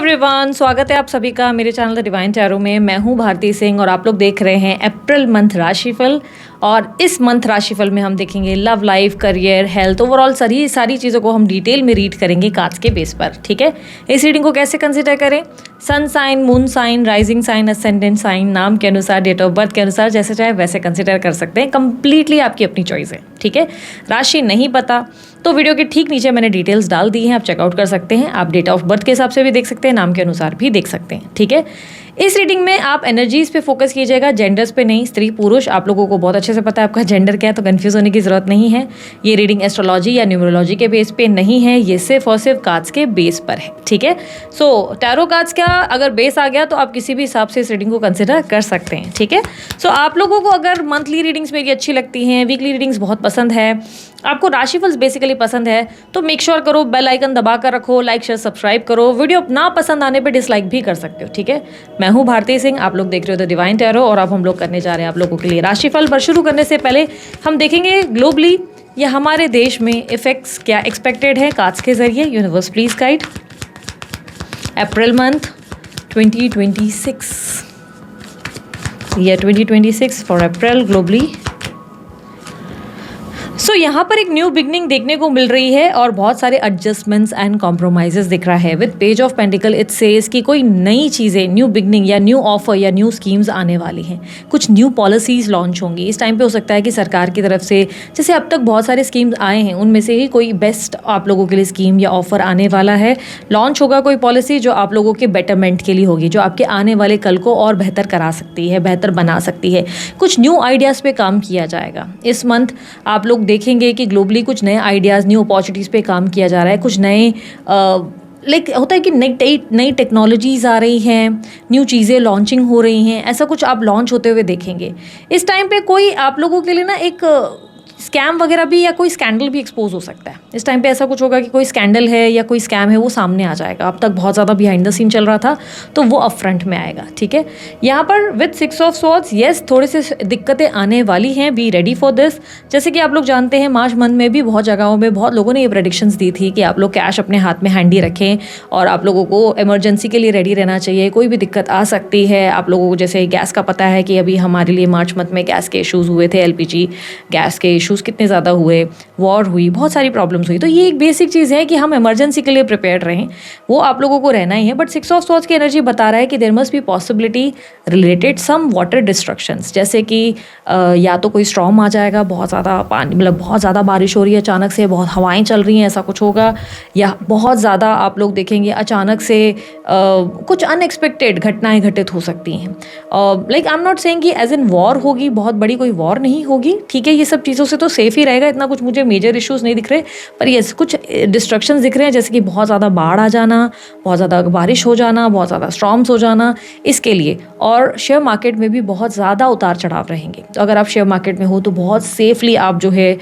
Everyone, स्वागत है आप सभी का मेरे चैनल द डिवाइन टैरो में। मैं हूं भारती सिंह और आप लोग देख रहे हैं अप्रैल मंथ राशिफल। और इस मंथ राशिफल में हम देखेंगे love life, career, health, overall सारी चीज़ों को हम डिटेल में रीड करेंगे कार्ड्स के बेस पर। ठीक है, इस रीडिंग को कैसे कंसिडर करें? Sun sign, moon sign, rising sign, ascendant sign, नाम के अनुसार, डेट ऑफ बर्थ के अनुसार, जैसे चाहे वैसे कंसिडर कर सकते हैं। कंप्लीटली आपकी अपनी चॉइस है। ठीक है, राशि नहीं पता तो वीडियो के ठीक नीचे मैंने डिटेल्स डाल दी हैं, आप चेकआउट कर सकते हैं। आप डेट ऑफ बर्थ के हिसाब से भी देख सकते हैं, नाम के अनुसार भी देख सकते हैं। ठीक है, इस रीडिंग में आप एनर्जीज पे फोकस कीजिएगा, जेंडर्स पे नहीं। स्त्री पुरुष आप लोगों को बहुत अच्छे से पता है आपका जेंडर क्या है, तो कंफ्यूज होने की जरूरत नहीं है। ये रीडिंग एस्ट्रोलॉजी या न्यूमरोलॉजी के बेस पे नहीं है, ये सिर्फ और सिर्फ कार्ड्स के बेस पर है। ठीक है, सो टैरो कार्ड्स का अगर बेस आ गया तो आप किसी भी हिसाब से इस रीडिंग को कंसिडर कर सकते हैं। ठीक है, सो आप लोगों को अगर मंथली रीडिंग्स मेरी अच्छी लगती हैं, वीकली रीडिंग्स बहुत पसंद है, आपको राशिफल्स बेसिकली पसंद है, तो मेक श्योर करो बेल आइकन दबा कर रखो, लाइक शेयर सब्सक्राइब करो। वीडियो ना पसंद आने पे डिसलाइक भी कर सकते हो। ठीक है, मैं हूँ भारती सिंह, आप लोग देख रहे हो द डिवाइन टैरो और अब हम लोग करने जा रहे हैं आप लोगों के लिए राशिफल। पर शुरू करने से पहले हम देखेंगे ग्लोबली या हमारे देश में इफेक्ट्स क्या एक्सपेक्टेड है कार्ड्स के जरिए। Universe please guide April month 2026, year 2026 for April globally. So यहाँ पर एक न्यू बिगनिंग देखने को मिल रही है और बहुत सारे एडजस्टमेंट्स एंड कॉम्प्रोमाइजेस दिख रहा है। With page of pentacle it says कि कोई नई चीज़ें, न्यू बिगनिंग या न्यू ऑफर या न्यू स्कीम्स आने वाली हैं। कुछ न्यू पॉलिसीज़ लॉन्च होंगी इस टाइम पे। हो सकता है कि सरकार की तरफ से, जैसे अब तक बहुत सारे स्कीम्स आए हैं, उनमें से ही कोई बेस्ट आप लोगों के लिए स्कीम या ऑफर आने वाला है। लॉन्च होगा कोई पॉलिसी जो आप लोगों के बेटरमेंट के लिए होगी, जो आपके आने वाले कल को और बेहतर करा सकती है, बेहतर बना सकती है। कुछ न्यू आइडियाज़ पे काम किया जाएगा इस मंथ। आप लोग देखेंगे कि ग्लोबली कुछ नए आइडियाज़, न्यू अपॉर्चुनिटीज़ पे काम किया जा रहा है। कुछ नए होता है कि नई टेक्नोलॉजीज़ आ रही हैं, न्यू चीज़ें लॉन्चिंग हो रही हैं, ऐसा कुछ आप लॉन्च होते हुए देखेंगे इस टाइम पे। कोई आप लोगों के लिए ना एक स्कैम वगैरह भी या कोई स्कैंडल भी एक्सपोज हो सकता है इस टाइम पे। ऐसा कुछ होगा कि कोई स्कैंडल है या कोई स्कैम है, वो सामने आ जाएगा। अब तक बहुत ज़्यादा बिहाइंड द सीन चल रहा था, तो वो अप फ्रंट में आएगा। ठीक है, यहाँ पर विद 6 ऑफ स्वॉर्ड्स, येस थोड़े से दिक्कतें आने वाली हैं, बी रेडी फॉर दिस। जैसे कि आप लोग जानते हैं मार्च मंथ में भी बहुत जगहों में बहुत लोगों ने ये प्रेडिक्शंस दी थी कि आप लोग कैश अपने हाथ में हैंडी रखें और आप लोगों को इमरजेंसी के लिए रेडी रहना चाहिए। कोई भी दिक्कत आ सकती है आप लोगों को। जैसे गैस का पता है कि अभी हमारे लिए मार्च मंथ में गैस के इशूज़ हुए थे, LPG गैस के इशूज़ कितने ज़्यादा हुए, वॉर हुई, बहुत सारी प्रॉब्लम्स हुई। तो ये एक बेसिक चीज़ है कि हम इमरजेंसी के लिए प्रिपेयर्ड रहें, वो आप लोगों को रहना ही है। बट 6 ऑफ स्वॉर्ड्स की एनर्जी बता रहा है कि there must be possibility related some water destructions. जैसे कि या तो कोई स्टॉर्म आ जाएगा, बहुत ज़्यादा पानी, मतलब बहुत ज़्यादा बारिश हो रही है अचानक से, बहुत हवाएं चल रही हैं, ऐसा कुछ होगा। या बहुत ज़्यादा आप लोग देखेंगे अचानक से कुछ अनएक्सपेक्टेड घटनाएं घटित हो सकती हैं। Like I am not saying कि एज इन वॉर होगी, बहुत बड़ी कोई वॉर नहीं होगी। ठीक है, ये सब चीज़ों से तो सेफ ही रहेगा, इतना कुछ मुझे मेजर इश्यूज नहीं दिख रहे। पर ये कुछ डिस्ट्रक्शंस दिख रहे हैं, जैसे कि बहुत ज़्यादा बाढ़ आ जाना, बहुत ज़्यादा बारिश हो जाना, बहुत ज़्यादा स्टॉर्म्स हो जाना, इसके लिए। और शेयर मार्केट में भी बहुत ज़्यादा उतार चढ़ाव रहेंगे। तो अगर आप शेयर मार्केट में हो तो बहुत सेफली आप जो है,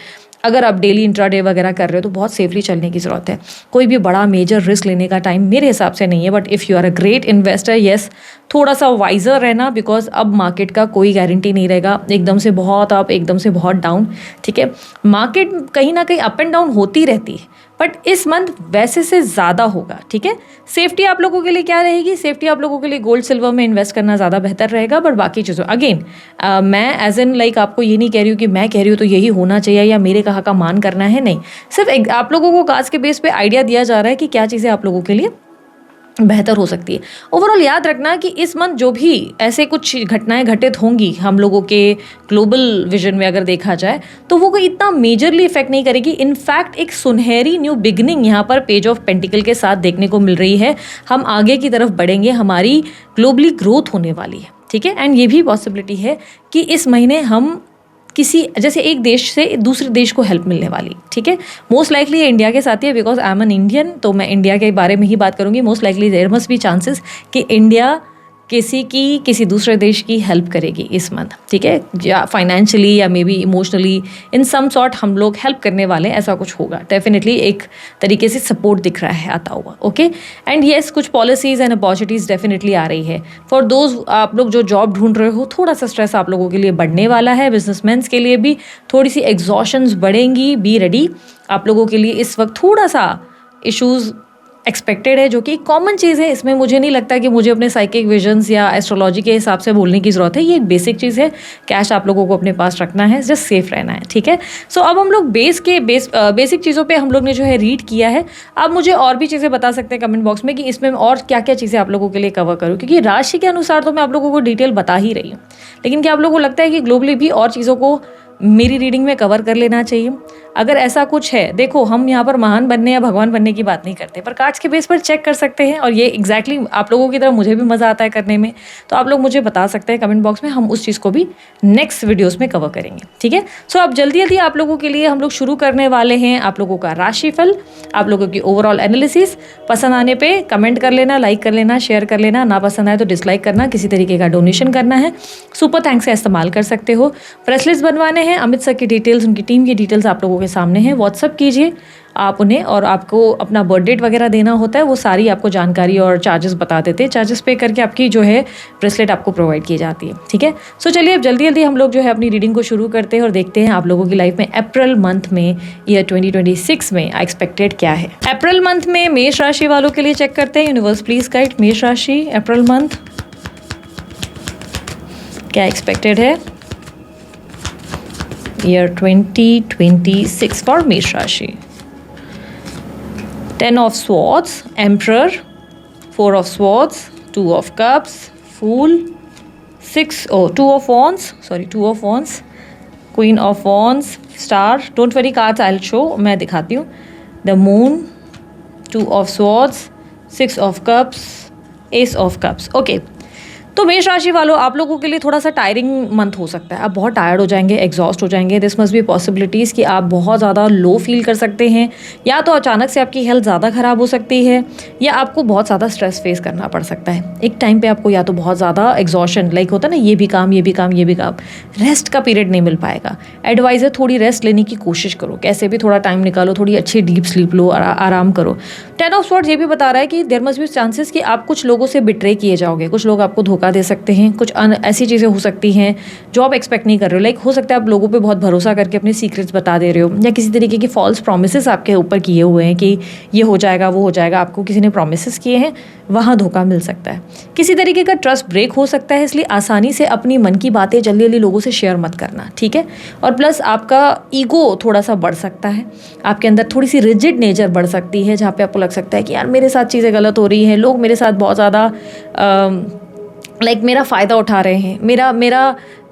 अगर आप डेली इंट्राडे वगैरह कर रहे हो तो बहुत सेफली चलने की ज़रूरत है। कोई भी बड़ा मेजर रिस्क लेने का टाइम मेरे हिसाब से नहीं है। But if you are a great investor, yes थोड़ा सा वाइजर रहना, बिकॉज अब मार्केट का कोई गारंटी नहीं रहेगा, एकदम से बहुत अप, एकदम से बहुत डाउन। ठीक है, मार्केट कहीं ना कहीं अप एंड डाउन होती रहती है, बट इस मंथ वैसे से ज़्यादा होगा। ठीक है, सेफ्टी आप लोगों के लिए क्या रहेगी? सेफ्टी आप लोगों के लिए गोल्ड सिल्वर में इन्वेस्ट करना ज़्यादा बेहतर रहेगा। बट बाकी चीज़ों अगेन मैं एज एन लाइक आपको ये नहीं कह रही हूँ कि मैं कह रही हूँ तो यही होना चाहिए या मेरे कहा का मान करना है, नहीं। सिर्फ आप लोगों को कार्ड्स के बेस पे आइडिया दिया जा रहा है कि क्या चीज़ें आप लोगों के लिए बेहतर हो सकती है। ओवरऑल याद रखना कि इस मंथ जो भी ऐसे कुछ घटनाएं घटित होंगी हम लोगों के ग्लोबल विजन में अगर देखा जाए, तो वो कोई इतना मेजरली इफेक्ट नहीं करेगी। इनफैक्ट एक सुनहरी न्यू बिगनिंग यहाँ पर पेज ऑफ पेंटिकल के साथ देखने को मिल रही है। हम आगे की तरफ बढ़ेंगे, हमारी ग्लोबली ग्रोथ होने वाली है। ठीक है, एंड ये भी पॉसिबिलिटी है कि इस महीने हम किसी, जैसे एक देश से दूसरे देश को हेल्प मिलने वाली। ठीक है, मोस्ट लाइकली ये इंडिया के साथ ही है, because I am an Indian, तो मैं इंडिया के बारे में ही बात करूंगी। Most likely there must be chances कि इंडिया किसी दूसरे देश की हेल्प करेगी इस मंथ। ठीक है, या फाइनेंशियली या maybe emotionally, in some sort हम लोग हेल्प करने वाले, ऐसा कुछ होगा। डेफिनेटली एक तरीके से सपोर्ट दिख रहा है आता हुआ। ओके, एंड येस कुछ पॉलिसीज़ एंड अपॉर्चुनिटीज़ डेफिनेटली आ रही है फॉर दोज आप लोग जो जॉब ढूंढ रहे हो। थोड़ा सा स्ट्रेस आप लोगों के लिए बढ़ने वाला है। बिजनेसमैन्स के लिए भी थोड़ी सी एग्जॉशंस बढ़ेंगी, बी रेडी। आप लोगों के लिए इस वक्त थोड़ा सा इशूज़ एक्सपेक्टेड है, जो कि कॉमन चीज़ है। इसमें मुझे नहीं लगता कि मुझे अपने साइकिक विजन्स या एस्ट्रोलॉजी के हिसाब से बोलने की ज़रूरत है। ये एक बेसिक चीज़ है, कैश आप लोगों को अपने पास रखना है, जस्ट सेफ रहना है, ठीक है। सो अब हम लोग बेसिक चीज़ों पे हम लोग ने जो है रीड किया है। आप मुझे और भी चीज़ें बता सकते हैं कमेंट बॉक्स में कि इसमें और क्या क्या चीज़ें आप लोगों के लिए कवर करूँ, क्योंकि राशि के अनुसार तो मैं आप लोगों को डिटेल बता ही रही हूँ, लेकिन क्या आप लोगों को लगता है कि ग्लोबली भी और चीज़ों को मेरी रीडिंग में कवर कर लेना चाहिए? अगर ऐसा कुछ है, देखो हम यहाँ पर महान बनने या भगवान बनने की बात नहीं करते, पर कार्ड्स के बेस पर चेक कर सकते हैं, और ये एग्जैक्टली आप लोगों की तरह मुझे भी मज़ा आता है करने में। तो आप लोग मुझे बता सकते हैं कमेंट बॉक्स में, हम उस चीज़ को भी नेक्स्ट वीडियोस में कवर करेंगे, ठीक है। सो अब जल्दी जल्दी आप लोगों के लिए हम लोग शुरू करने वाले हैं आप लोगों का राशिफल, आप लोगों की ओवरऑल एनालिसिस। पसंद आने पर कमेंट कर लेना, लाइक कर लेना, शेयर कर लेना, ना पसंद आए तो डिसलाइक करना, किसी तरीके का डोनेशन करना है सुपर थैंक्स का इस्तेमाल कर सकते हो। ब्रेसलेट्स बनवाने हैं, अमित सर की डिटेल्स, उनकी टीम की डिटेल्स आप लोगों के सामने हैं, व्हाट्सअप कीजिए आप उन्हें, और आपको अपना बर्थ डेट वगैरह देना होता है, वो सारी आपको जानकारी और चार्जेस बता देते हैं। चार्जेस पे करके आपकी जो है ब्रेसलेट आपको प्रोवाइड की जाती है, ठीक है। सो चलिए अब जल्दी जल्दी हम लोग जो है अपनी रीडिंग को शुरू करते हैं और देखते हैं आप लोगों की लाइफ में अप्रैल मंथ में ईयर 2026 में एक्सपेक्टेड क्या है। अप्रैल मंथ में मेष राशि वालों के लिए चेक करते हैं। यूनिवर्स प्लीज गाइड मेष राशि अप्रैल मंथ क्या एक्सपेक्टेड है year 2026 for Mesh Rashi. 10 of Swords, Emperor, 4 of Swords, 2 of Cups, Fool, 2 of Wands, Queen of Wands, Star. Don't worry, cards I'll show, मैं दिखाती हूँ. The Moon, 2 of Swords, 6 of Cups, Ace of Cups. Okay. तो मेष राशि वालों, आप लोगों के लिए थोड़ा सा टायरिंग मंथ हो सकता है। आप बहुत टायर्ड हो जाएंगे, एग्जॉस्ट हो जाएंगे। दिस मस्ट बी पॉसिबिलिटीज़ कि आप बहुत ज़्यादा लो फील कर सकते हैं, या तो अचानक से आपकी हेल्थ ज़्यादा ख़राब हो सकती है, या आपको बहुत ज़्यादा स्ट्रेस फेस करना पड़ सकता है। एक टाइम पे आपको या तो बहुत ज़्यादा एग्जॉशन, लाइक होता है ना, ये भी काम, रेस्ट का पीरियड नहीं मिल पाएगा। एडवाइस है थोड़ी रेस्ट लेने की कोशिश करो, कैसे भी थोड़ा टाइम निकालो, थोड़ी अच्छी डीप स्लीप लो, आराम करो। 10 ऑफ स्वॉर्ड्स ये भी बता रहा है कि देयर मस्ट बी चांसेस कि आप कुछ लोगों से बिट्रे किए जाओगे, कुछ लोग आपको धोखा दे सकते हैं, कुछ ऐसी चीज़ें हो सकती हैं जो आप एक्सपेक्ट नहीं कर रहे हो। लाइक हो सकता है आप लोगों पे बहुत भरोसा करके अपने सीक्रेट्स बता दे रहे हो, या किसी तरीके की फॉल्स प्रॉमिसेस आपके ऊपर किए हुए हैं कि ये हो जाएगा, वो हो जाएगा, आपको किसी ने प्रॉमिसेस किए हैं, वहाँ धोखा मिल सकता है। किसी तरीके का ट्रस्ट ब्रेक हो सकता है, इसलिए आसानी से अपनी मन की बातें जल्दी जल्दी लोगों से शेयर मत करना, ठीक है। और प्लस आपका ईगो थोड़ा सा बढ़ सकता है, आपके अंदर थोड़ी सी रिजिड नेचर बढ़ सकती है, जहाँ पे आपको लग सकता है कि यार मेरे साथ चीज़ें गलत हो रही हैं, लोग मेरे साथ बहुत ज़्यादा मेरा फ़ायदा उठा रहे हैं,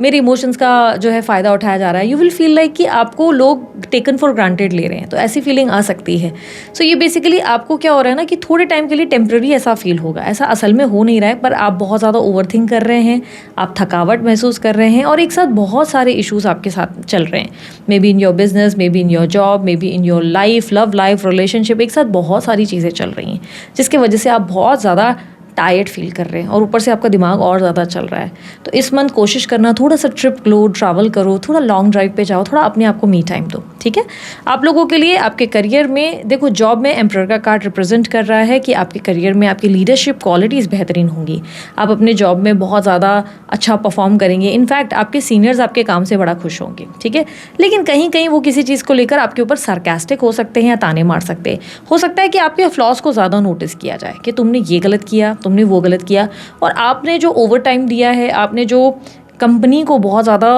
मेरे इमोशंस का जो है फ़ायदा उठाया जा रहा है। यू विल फील लाइक कि आपको लोग टेकन फॉर ग्रांटेड ले रहे हैं, तो ऐसी फीलिंग आ सकती है। सो ये बेसिकली आपको क्या हो रहा है ना कि थोड़े टाइम के लिए टेम्प्रेरी ऐसा फील होगा, ऐसा असल में हो नहीं रहा है, पर आप बहुत ज़्यादा ओवरथिंक कर रहे हैं, आप थकावट महसूस कर रहे हैं, और एक साथ बहुत सारे इशूज़ आपके साथ चल रहे हैं। May be in your business, may be in your job, may be in your life, love life, relationship, एक साथ बहुत सारी चीज़ें चल रही हैं, जिसकी वजह से आप बहुत ज़्यादा टायर्ड फील कर रहे हैं, और ऊपर से आपका दिमाग और ज़्यादा चल रहा है। तो इस मंथ कोशिश करना, थोड़ा सा ट्रिप लो, ट्रैवल करो, थोड़ा लॉन्ग ड्राइव पे जाओ, थोड़ा अपने आप को मी टाइम दो, ठीक है। आप लोगों के लिए आपके करियर में देखो, जॉब में एम्परर का कार्ड रिप्रेजेंट कर रहा है कि आपके करियर में आपकी लीडरशिप क्वालिटीज़ बेहतरीन होंगी, आप अपने जॉब में बहुत ज़्यादा अच्छा परफॉर्म करेंगे। इनफैक्ट आपके सीनियर्स आपके काम से बड़ा खुश होंगे, ठीक है। लेकिन कहीं कहीं वो किसी चीज़ को लेकर आपके ऊपर सार्कास्टिक हो सकते हैं या ताने मार सकते हैं। हो सकता है कि आपके फ्लॉज को ज़्यादा नोटिस किया जाए कि तुमने ये गलत किया, तुमने वो गलत किया, और आपने जो ओवर टाइम दिया है, आपने जो कंपनी को बहुत ज़्यादा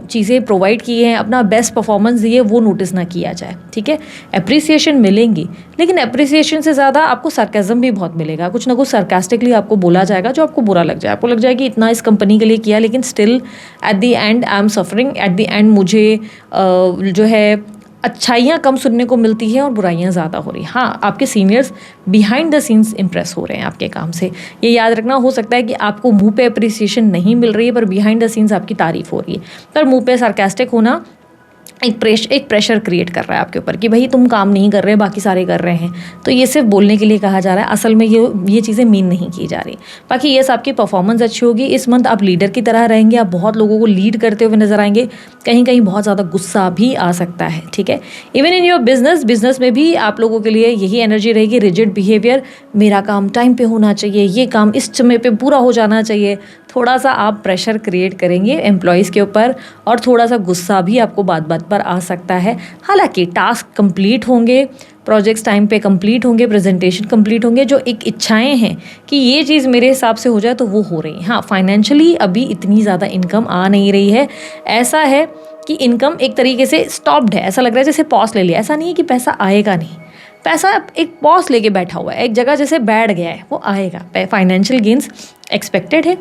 चीज़ें प्रोवाइड की हैं, अपना बेस्ट परफॉर्मेंस दिए, वो नोटिस ना किया जाए, ठीक है। एप्रिसिएशन मिलेंगी, लेकिन एप्रिसिएशन से ज़्यादा आपको सरकाज़म भी बहुत मिलेगा, कुछ ना कुछ सरकास्टिकली आपको बोला जाएगा जो आपको बुरा लग जाए। आपको लग जाए कि इतना इस कंपनी के लिए किया, लेकिन still at the and I am suffering, at the end मुझे जो है अच्छाइयाँ कम सुनने को मिलती है और बुराइयाँ ज़्यादा हो रही हैं। हाँ, आपके seniors behind the scenes impress हो रहे हैं आपके काम से, ये याद रखना। हो सकता है कि आपको मुंह पे अप्रिसिएशन नहीं मिल रही है, पर बिहाइंड द सीन्स आपकी तारीफ हो रही है। पर मुंह पे सार्कास्टिक होना एक प्रेशर क्रिएट कर रहा है आपके ऊपर कि भाई तुम काम नहीं कर रहे, बाकी सारे कर रहे हैं। तो ये सिर्फ बोलने के लिए कहा जा रहा है, असल में ये चीज़ें मीन नहीं की जा रही। बाकी येस, आपकी परफॉर्मेंस अच्छी होगी इस मंथ, आप लीडर की तरह रहेंगे, आप बहुत लोगों को लीड करते हुए नजर आएंगे। कहीं कहीं बहुत ज़्यादा गुस्सा भी आ सकता है, ठीक है। इवन इन योर बिजनेस में भी आप लोगों के लिए यही एनर्जी रहेगी, रिजिड बिहेवियर, मेरा काम टाइम पे होना चाहिए, ये काम इस समय पे पूरा हो जाना चाहिए, थोड़ा-सा आप प्रेशर क्रिएट करेंगे एम्प्लॉइज़ के ऊपर और थोड़ा-सा गुस्सा भी आपको बात-बात पर आ सकता है। हालाँकि टास्क कंप्लीट होंगे, प्रोजेक्ट्स टाइम पे कंप्लीट होंगे, प्रेजेंटेशन कंप्लीट होंगे, जो एक इच्छाएं हैं कि ये चीज़ मेरे हिसाब से हो जाए तो वो हो रही हैं। हाँ, फाइनेंशियली अभी इतनी ज़्यादा इनकम आ नहीं रही है। ऐसा है कि इनकम एक तरीके से स्टॉप्ड है, ऐसा लग रहा है जैसे पॉज ले लिया। ऐसा नहीं है कि पैसा आएगा नहीं, पैसा एक पॉज लेके बैठा हुआ है, एक जगह जैसे बैठ गया है, वो आएगा। फाइनेंशियल गेंस एक्सपेक्टेड है।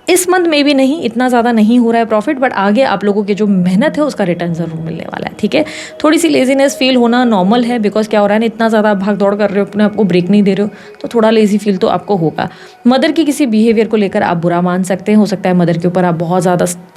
इस मंथ में भी नहीं, इतना ज़्यादा नहीं हो रहा है प्रॉफिट, बट आगे आप लोगों की जो मेहनत है उसका रिटर्न ज़रूर मिलने वाला है। ठीक है, थोड़ी सी लेजीनेस फील होना नॉर्मल है, बिकॉज क्या हो रहा है ना, इतना ज़्यादा भाग दौड़ कर रहे हो, अपने आपको ब्रेक नहीं दे रहे हो, तो थोड़ा लेजी फील तो आपको होगा। मदर की किसी बिहेवियर को लेकर आप बुरा मान सकते हैं, हो सकता है मदर के ऊपर आप बहुत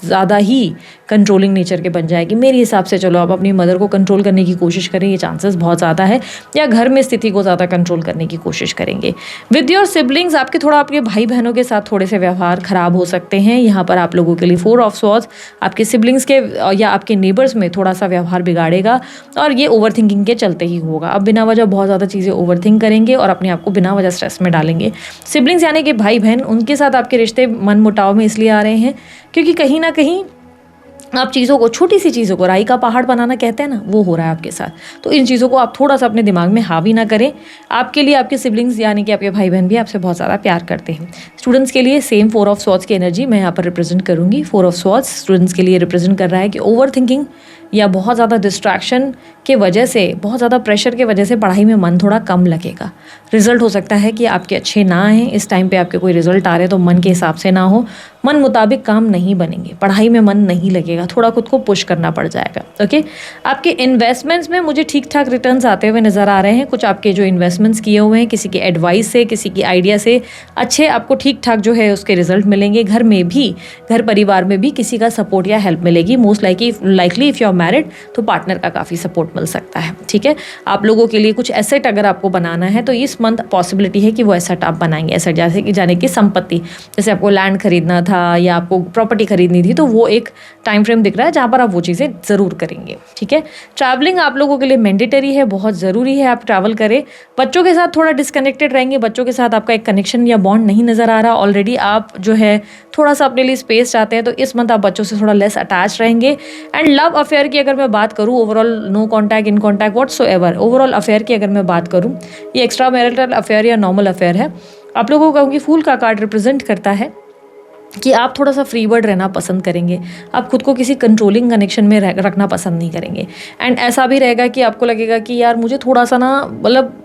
ज़्यादा ही कंट्रोलिंग नेचर के बन जाएगी। मेरे हिसाब से चलो आप अपनी मदर को कंट्रोल करने की कोशिश करें, ये चांसेस बहुत ज़्यादा है, या घर में स्थिति को ज़्यादा कंट्रोल करने की कोशिश करेंगे। विद योर सिबलिंग्स, आपके भाई बहनों के साथ थोड़े से व्यवहार खराब हो सकते हैं। यहाँ पर आप लोगों के लिए 4 ऑफ स्वॉर्ड्स आपके सिबलिंग्स के या आपके नेबर्स में थोड़ा सा व्यवहार बिगाड़ेगा, और ये ओवर थिंकिंग के चलते ही होगा। अब बिना वजह बहुत ज़्यादा चीज़ें ओवर थिंक करेंगे और अपने आप को बिना वजह स्ट्रेस में डालेंगे। सिबलिंग्स यानी कि भाई बहन, उनके साथ आपके रिश्ते मन मुटाव में इसलिए आ रहे हैं क्योंकि कहीं ना कहीं आप चीज़ों को, छोटी सी चीज़ों को राई का पहाड़ बनाना कहते हैं ना, वो हो रहा है आपके साथ। तो इन चीज़ों को आप थोड़ा सा अपने दिमाग में हावी ना करें। आपके लिए आपके सिबलिंग्स यानी कि आपके भाई बहन भी आपसे बहुत ज़्यादा प्यार करते हैं। स्टूडेंट्स के लिए सेम 4 ऑफ स्वॉर्ड्स की एनर्जी मैं यहाँ पर रिप्रेजेंट करूँगी। 4 ऑफ स्वॉर्ड्स स्टूडेंट्स के लिए रिप्रेजेंट कर रहा है कि ओवर थिंकिंग या बहुत ज़्यादा डिस्ट्रैक्शन के वजह से, बहुत ज़्यादा प्रेशर के वजह से पढ़ाई में मन थोड़ा कम लगेगा। रिजल्ट हो सकता है कि आपके अच्छे ना आए, इस टाइम पे आपके कोई रिजल्ट आ रहे तो मन के हिसाब से ना हो, मन मुताबिक काम नहीं बनेंगे, पढ़ाई में मन नहीं लगेगा, थोड़ा खुद को पुश करना पड़ जाएगा। ओके, आपके इन्वेस्टमेंट्स में मुझे ठीक ठाक रिटर्न्स आते हुए नज़र आ रहे हैं। कुछ आपके जो इन्वेस्टमेंट्स किए हुए हैं, किसी की एडवाइस से, किसी की आइडिया से अच्छे आपको ठीक ठाक जो है उसके रिजल्ट मिलेंगे। घर में भी, घर परिवार में भी किसी का सपोर्ट या हेल्प मिलेगी। Most likely if you are married तो पार्टनर का काफ़ी सपोर्ट मिल सकता है। ठीक है, आप लोगों के लिए कुछ एसेट अगर आपको बनाना है तो इस मंथ पॉसिबिलिटी है कि वो एसेट आप बनाएंगे। एसेट जैसे कि जाने की संपत्ति, जैसे आपको लैंड खरीदना था या आपको प्रॉपर्टी खरीदनी थी, तो वो एक टाइम फ्रेम दिख रहा है जहाँ पर आप वो चीज़ें ज़रूर करेंगे। ठीक है, ट्रैवलिंग आप लोगों के लिए मैंडेटरी है, बहुत ज़रूरी है आप ट्रैवल करें। बच्चों के साथ थोड़ा डिस्कनेक्टेड रहेंगे, बच्चों के साथ आपका एक कनेक्शन या बॉन्ड नहीं नज़र आ रहा। ऑलरेडी आप जो है थोड़ा सा अपने लिए स्पेस चाहते हैं, तो इस मंथ आप बच्चों से थोड़ा लेस अटैच रहेंगे। एंड लव अफेयर की अगर मैं बात करूँ, overall no contact, in contact whatsoever, overall affair की अगर मैं बात करूँ, ये एक्स्ट्रा मैरिटल अफेयर या नॉर्मल अफेयर है। आप लोगों को कहूँगी फूल का कार्ड रिप्रेजेंट करता है कि आप थोड़ा सा फ्री बर्ड रहना पसंद करेंगे। आप खुद को किसी कंट्रोलिंग कनेक्शन में रखना पसंद नहीं करेंगे। एंड ऐसा भी रहेगा कि आपको लगेगा कि यार मुझे थोड़ा सा ना, मतलब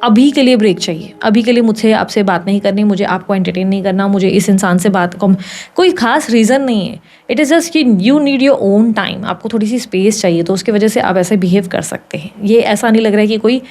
अभी के लिए ब्रेक चाहिए, अभी के लिए मुझसे आपसे बात नहीं करनी, मुझे आपको एंटरटेन नहीं करना, मुझे इस इंसान से बात कम, कोई खास रीज़न नहीं है। इट इज़ जस्ट कि you need your own time, आपको थोड़ी सी स्पेस चाहिए, तो उसकी वजह से आप ऐसे बिहेव कर सकते हैं। ये ऐसा नहीं लग रहा है कि कोई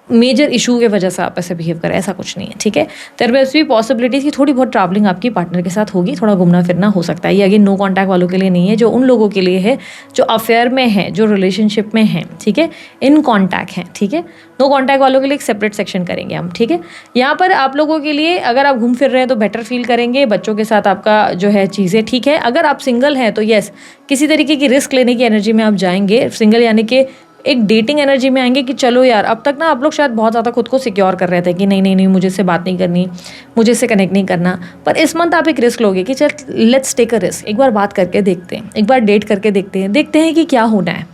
मेजर इशू के वजह से आप ऐसे बिहेव करें, ऐसा कुछ नहीं है। ठीक है, देयर विल बी पॉसिबिलिटीज कि थोड़ी बहुत ट्रैवलिंग आपकी पार्टनर के साथ होगी, थोड़ा घूमना फिरना हो सकता है। ये अगेन नो कॉन्टैक्ट वालों के लिए नहीं है, जो उन लोगों के लिए है जो अफेयर में है, जो रिलेशनशिप में है। ठीक है, इन कॉन्टैक्ट हैं। ठीक है, नो कॉन्टैक्ट वालों के लिए एक सेपरेट सेक्शन करेंगे हम। ठीक है, यहाँ पर आप लोगों के लिए अगर आप घूम फिर रहे हैं तो बेटर फील करेंगे, बच्चों के साथ आपका जो है चीज़ें ठीक है। अगर आप सिंगल हैं तो येस, किसी तरीके की रिस्क लेने की एनर्जी में आप जाएंगे। सिंगल यानी कि एक डेटिंग एनर्जी में आएंगे कि चलो यार, अब तक ना आप लोग शायद बहुत ज़्यादा खुद को सिक्योर कर रहे थे कि नहीं नहीं नहीं, मुझे इससे बात नहीं करनी, मुझे इससे कनेक्ट नहीं करना, पर इस मंथ आप एक रिस्क लोगे कि चल लेट्स टेक अ रिस्क, एक बार बात करके देखते हैं, एक बार डेट करके देखते हैं कि क्या होना है।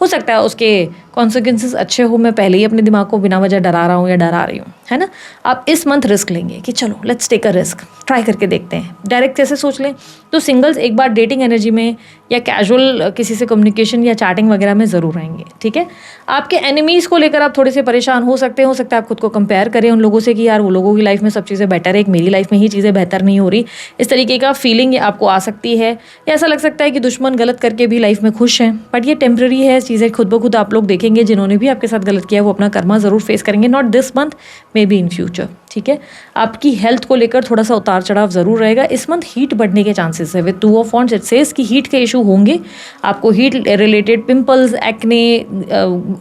हो सकता है उसके कॉन्सिक्वेंसेस अच्छे हो, मैं पहले ही अपने दिमाग को बिना वजह डरा रहा हूँ या डरा रही हूँ, है ना। आप इस मंथ रिस्क लेंगे कि चलो let's take a risk, try करके देखते हैं। डायरेक्ट कैसे सोच लें, तो सिंगल्स एक बार डेटिंग एनर्जी में या कैजुअल किसी से कम्युनिकेशन या चैटिंग वगैरह में ज़रूर रहेंगे। ठीक है, आपके एनिमीज़ को लेकर आप थोड़े से परेशान हो सकते हैं। हो सकता है आप खुद को कंपेयर करें उन लोगों से कि यार वो लोगों की लाइफ में सब चीज़ें बेटर है, एक मेरी लाइफ में ही चीज़ें बेहतर नहीं हो रही। इस तरीके का फीलिंग आपको आ सकती है, या ऐसा लग सकता है कि दुश्मन गलत करके भी लाइफ में खुश हैं, बट ये टेम्प्रेरी है। चीज़ें खुद ब खुद आप लोग देखेंगे, जिन्होंने भी आपके साथ गलत किया है वो अपना कर्मा ज़रूर फेस करेंगे, not this month, may be in future. ठीक है, आपकी हेल्थ को लेकर थोड़ा सा उतार चढ़ाव ज़रूर रहेगा। इस मंथ हीट बढ़ने के चांसेस है। With 2 of wands it says कि हीट के इशू होंगे, आपको हीट रिलेटेड पिंपल्स, एक्ने,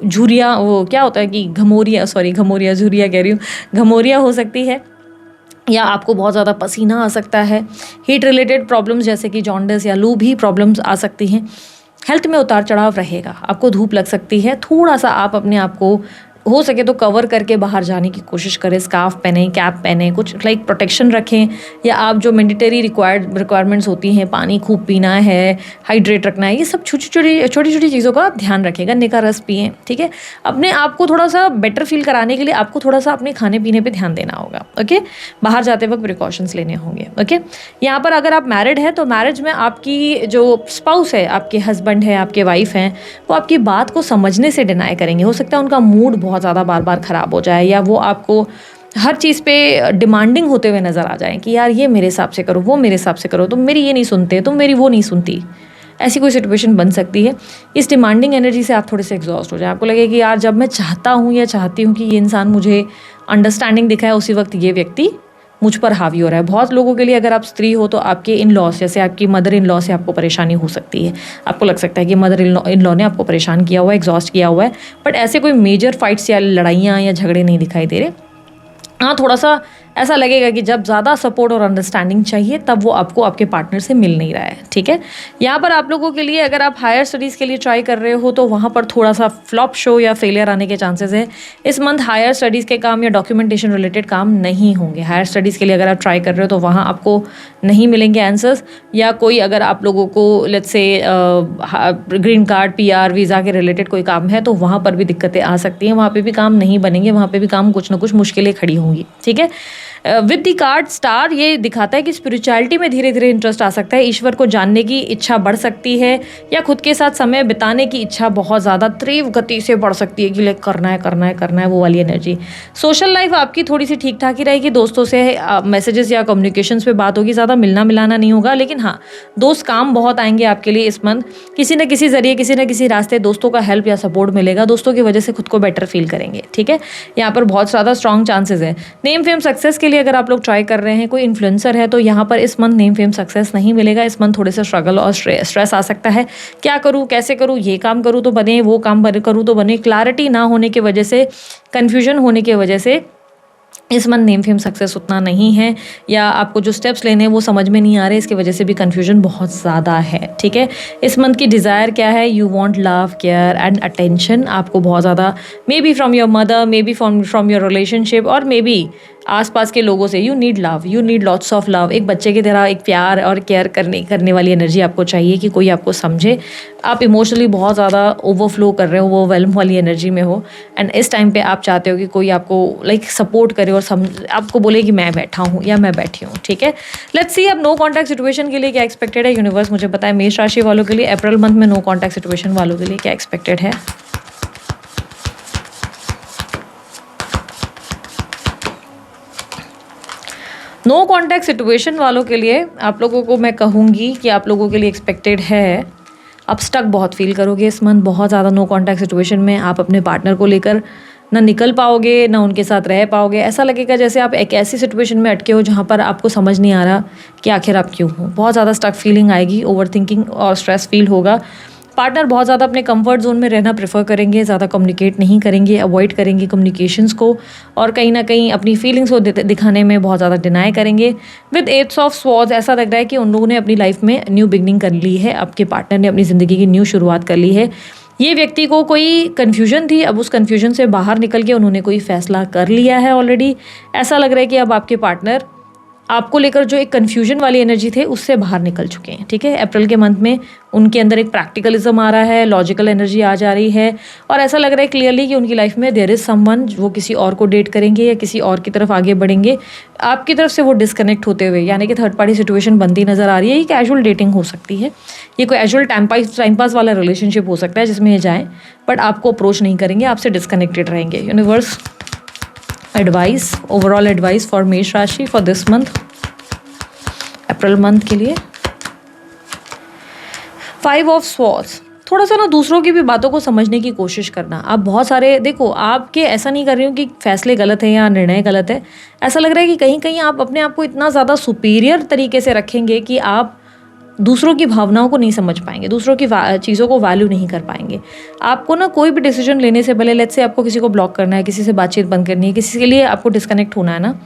झुर्रियाँ, वो क्या होता है कि झुर्रियाँ कह रही हूँ, घमौरियाँ हो सकती है, या आपको बहुत ज़्यादा पसीना आ सकता है। हीट रिलेटेड प्रॉब्लम्स जैसे कि जॉन्डिस या लू भी प्रॉब्लम्स आ सकती हैं। हेल्थ में उतार चढ़ाव रहेगा, आपको धूप लग सकती है, थोड़ा सा आप अपने आप को हो सके तो कवर करके बाहर जाने की कोशिश करें, स्कार्फ पहने, कैप पहने, कुछ लाइक प्रोटेक्शन रखें, या आप जो मैंडेटरी रिक्वायरमेंट्स होती हैं, पानी खूब पीना है, हाइड्रेट रखना है, ये सब छोटी छोटी चीज़ों का ध्यान रखें। गन्ने का रस पिएं, ठीक है। अपने आप को थोड़ा सा बेटर फील कराने के लिए आपको थोड़ा सा अपने खाने पीने पे ध्यान देना होगा, ओके। बाहर जाते वक्त प्रिकॉशंस लेने होंगे, ओके। यहाँ पर अगर आप मैरिड हैं तो मैरिज में आपकी जो स्पाउस है, आपके हस्बैंड है, आपके वाइफ हैं, वो आपकी बात को समझने से डिनाई करेंगे। हो सकता है उनका मूड बहुत ज़्यादा बार बार ख़राब हो जाए, या वो आपको हर चीज़ पे डिमांडिंग होते हुए नज़र आ जाएं कि यार ये मेरे हिसाब से करो, वो मेरे हिसाब से करो, तुम मेरी ये नहीं सुनते, तुम मेरी वो नहीं सुनती। ऐसी कोई सिचुएशन बन सकती है। इस डिमांडिंग एनर्जी से आप थोड़े से एग्जॉस्ट हो जाए। आपको लगे कि यार जब मैं चाहता हूँ या चाहती हूँ कि ये इंसान मुझे अंडरस्टैंडिंग दिखाए, उसी वक्त ये व्यक्ति मुझ पर हावी हो रहा है। बहुत लोगों के लिए अगर आप स्त्री हो तो आपके इन लॉस, जैसे आपकी मदर इन लॉ से आपको परेशानी हो सकती है। आपको लग सकता है कि मदर इन लॉ ने आपको परेशान किया हुआ है, एग्जॉस्ट किया हुआ है, बट ऐसे कोई मेजर फाइट्स या लड़ाइयाँ या झगड़े नहीं दिखाई दे रहे। हाँ, थोड़ा सा ऐसा लगेगा कि जब ज़्यादा सपोर्ट और अंडरस्टैंडिंग चाहिए तब वो आपको आपके पार्टनर से मिल नहीं रहा है, ठीक है। यहाँ पर आप लोगों के लिए अगर आप हायर स्टडीज़ के लिए ट्राई कर रहे हो तो वहाँ पर थोड़ा सा फ्लॉप शो या फेलियर आने के चांसेस हैं। इस मंथ हायर स्टडीज़ के काम या डॉक्यूमेंटेशन रिलेटेड काम नहीं होंगे। हायर स्टडीज़ के लिए अगर आप ट्राई कर रहे हो तो वहाँ आपको नहीं मिलेंगे आंसर्स, या कोई अगर आप लोगों को let's say green card, PR, visa के रिलेटेड कोई काम है तो वहाँ पर भी दिक्कतें आ सकती हैं। वहाँ पे भी काम नहीं बनेंगे, वहाँ पे भी काम कुछ ना कुछ मुश्किलें खड़ी होंगी, ठीक है। विद द कार्ड स्टार ये दिखाता है कि स्पिरिचुअलिटी में धीरे धीरे इंटरेस्ट आ सकता है, ईश्वर को जानने की इच्छा बढ़ सकती है, या खुद के साथ समय बिताने की इच्छा बहुत ज़्यादा तीव्र गति से बढ़ सकती है कि लाइक करना है वो वाली एनर्जी। सोशल लाइफ आपकी थोड़ी सी ठीक ठाक ही रहेगी। दोस्तों से मैसेजेस या कम्युनिकेशंस पे बात होगी, ज़्यादा मिलना मिलाना नहीं होगा, लेकिन हाँ, दोस्त काम बहुत आएंगे आपके लिए इस मंथ। किसी न किसी जरिए, किसी न किसी रास्ते दोस्तों का हेल्प या सपोर्ट मिलेगा। दोस्तों की वजह से खुद को बेटर फील करेंगे, ठीक है। यहाँ पर बहुत ज़्यादा स्ट्रॉन्ग चांसेस है। नेम फेम सक्सेस के लिए अगर आप लोग ट्राई कर रहे हैं, कोई इन्फ्लुएंसर है, तो यहाँ पर इस मंथ नेम फेम सक्सेस नहीं मिलेगा। इस मंथ थोड़े से स्ट्रगल और स्ट्रेस आ सकता है। क्या करूँ, कैसे करूँ, ये काम करूँ तो बने, वो काम करूँ तो बने, क्लैरिटी ना होने की वजह से, कन्फ्यूजन होने की वजह से इस मंथ नेम फेम सक्सेस उतना नहीं है, या आपको जो स्टेप्स लेने हैं वो समझ में नहीं आ रहे, इसकी वजह से भी कन्फ्यूजन बहुत ज़्यादा है, ठीक है। इस मंथ की डिज़ायर क्या है? You want love, care and attention. आपको बहुत ज़्यादा may be from your mother, may be from your relationship, और मे बी आसपास के लोगों से। You need love, you need lots of love. एक बच्चे की तरह एक प्यार और केयर करने वाली एनर्जी आपको चाहिए कि कोई आपको समझे। आप इमोशनली बहुत ज़्यादा ओवरफ्लो कर रहे हो, वो वेलम वाली एनर्जी में हो, एंड इस टाइम पे आप चाहते हो कि कोई आपको लाइक सपोर्ट करे और आपको बोले कि मैं बैठा हूँ या मैं बैठी हूँ, ठीक है। लेट्स सी अब नो कॉन्टैक्ट सिचुएशन के लिए क्या एक्सपेक्टेड है। यूनिवर्स मुझे बताए मेष राशि वालों के लिए अप्रैल मंथ में नो कॉन्टैक्ट सिचुएशन वालों के लिए क्या एक्सपेक्टेड है। नो कॉन्टैक्ट सिचुएशन वालों के लिए आप लोगों को मैं कहूँगी कि आप लोगों के लिए एक्सपेक्टेड है, आप स्टक बहुत फील करोगे इस मंथ। बहुत ज़्यादा नो कॉन्टैक्ट सिचुएशन में आप अपने पार्टनर को लेकर ना निकल पाओगे, ना उनके साथ रह पाओगे। ऐसा लगेगा जैसे आप एक ऐसी सिचुएशन में अटके हो जहाँ पर आपको समझ नहीं आ रहा कि आखिर आप क्यों हो। बहुत ज़्यादा स्टक फीलिंग आएगी, ओवर थिंकिंग और स्ट्रेस फील होगा। पार्टनर बहुत ज़्यादा अपने कंफर्ट जोन में रहना प्रेफर करेंगे, ज़्यादा कम्युनिकेट नहीं करेंगे, अवॉइड करेंगे कम्युनिकेशंस को, और कहीं ना कहीं अपनी फीलिंग्स को दिखाने में बहुत ज़्यादा डिनाई करेंगे। विद एट्स ऑफ स्वॉर्ड्स ऐसा लग रहा है कि उन लोगों ने अपनी लाइफ में न्यू बिगनिंग कर ली है। आपके पार्टनर ने अपनी ज़िंदगी की न्यू शुरुआत कर ली है। ये व्यक्ति को कोई कन्फ्यूजन थी, अब उस कन्फ्यूजन से बाहर निकल के उन्होंने कोई फैसला कर लिया है ऑलरेडी। ऐसा लग रहा है कि अब आपके पार्टनर आपको लेकर जो एक कन्फ्यूजन वाली एनर्जी थे उससे बाहर निकल चुके हैं, ठीक है। अप्रैल के मंथ में उनके अंदर एक प्रैक्टिकलिज्म आ रहा है, लॉजिकल एनर्जी आ जा रही है, और ऐसा लग रहा है क्लियरली कि उनकी लाइफ में देयर इज़ समवन, वो किसी और को डेट करेंगे या किसी और की तरफ आगे बढ़ेंगे। आपकी तरफ से वो डिस्कनेक्ट होते हुए, यानी कि थर्ड पार्टी सिचुएशन बनती नज़र आ रही है। ये कैजुअल डेटिंग हो सकती है, ये कोई कैजुअल टाइम पास वाला रिलेशनशिप हो सकता है जिसमें ये जाएँ, बट आपको अप्रोच नहीं करेंगे, आपसे डिस्कनेक्टेड रहेंगे। Universe advice, overall advice for मेष राशि for this month, April month के लिए। 5 ऑफ स्वॉर्ड्स, थोड़ा सा ना दूसरों की भी बातों को समझने की कोशिश करना। आप बहुत सारे देखो, आपके ऐसा नहीं कर रही हूँ कि फैसले गलत है या निर्णय गलत है। ऐसा लग रहा है कि कहीं कहीं आप अपने आप को इतना ज़्यादा सुपीरियर तरीके से रखेंगे कि आप दूसरों की भावनाओं को नहीं समझ पाएंगे, दूसरों की चीज़ों को वैल्यू नहीं कर पाएंगे। आपको ना कोई भी डिसीजन लेने से पहले, लेट्स से आपको किसी को ब्लॉक करना है, किसी से बातचीत बंद करनी है, किसी के लिए आपको डिस्कनेक्ट होना है ना,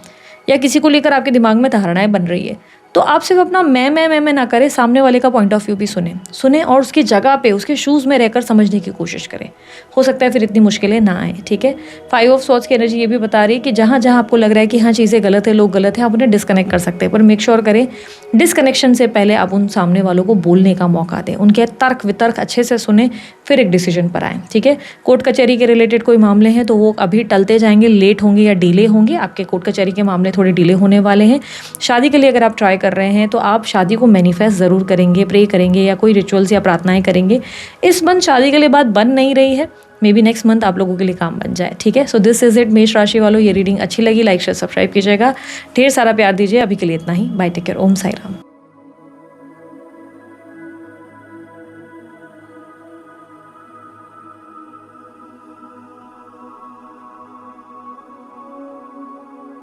या किसी को लेकर आपके दिमाग में धारणाएं बन रही है, तो आप सिर्फ अपना मैं ना करें, सामने वाले का पॉइंट ऑफ व्यू भी सुने और उसकी जगह पे उसके शूज़ में रहकर समझने की कोशिश करें। हो सकता है फिर इतनी मुश्किलें ना आए, ठीक है। 5 ऑफ सॉर्ड्स की एनर्जी ये भी बता रही है कि जहाँ जहाँ आपको लग रहा है कि हाँ चीज़ें गलत है, लोग गलत हैं, आप उन्हें डिस्कनेक्ट कर सकते हैं, पर मेक श्योर करें डिस्कनेक्शन से पहले आप उन सामने वालों को बोलने का मौका दें, उनके तर्क वितर्क अच्छे से सुने, फिर एक डिसीजन पर आएँ, ठीक है। कोर्ट कचहरी के रिलेटेड कोई मामले हैं तो वो अभी टलते जाएंगे, लेट होंगे या डिले होंगे, आपके कोर्ट कचहरी के मामले थोड़े डिले होने वाले हैं। शादी के लिए अगर आप ट्राई कर रहे हैं तो आप शादी को मैनिफेस्ट ज़रूर करेंगे, प्रे करेंगे या कोई रिचुअल्स या प्रार्थनाएं करेंगे। इस मंथ शादी के लिए बात बन नहीं रही है, मे बी नेक्स्ट मंथ आप लोगों के लिए काम बन जाए, ठीक है। सो दिस इज इट मेष राशि वालों, ये रीडिंग अच्छी लगी लाइक शेयर सब्सक्राइब कीजिएगा, ढेर सारा प्यार दीजिए। अभी के लिए इतना ही, बाय, टेक केयर, ओम साई राम।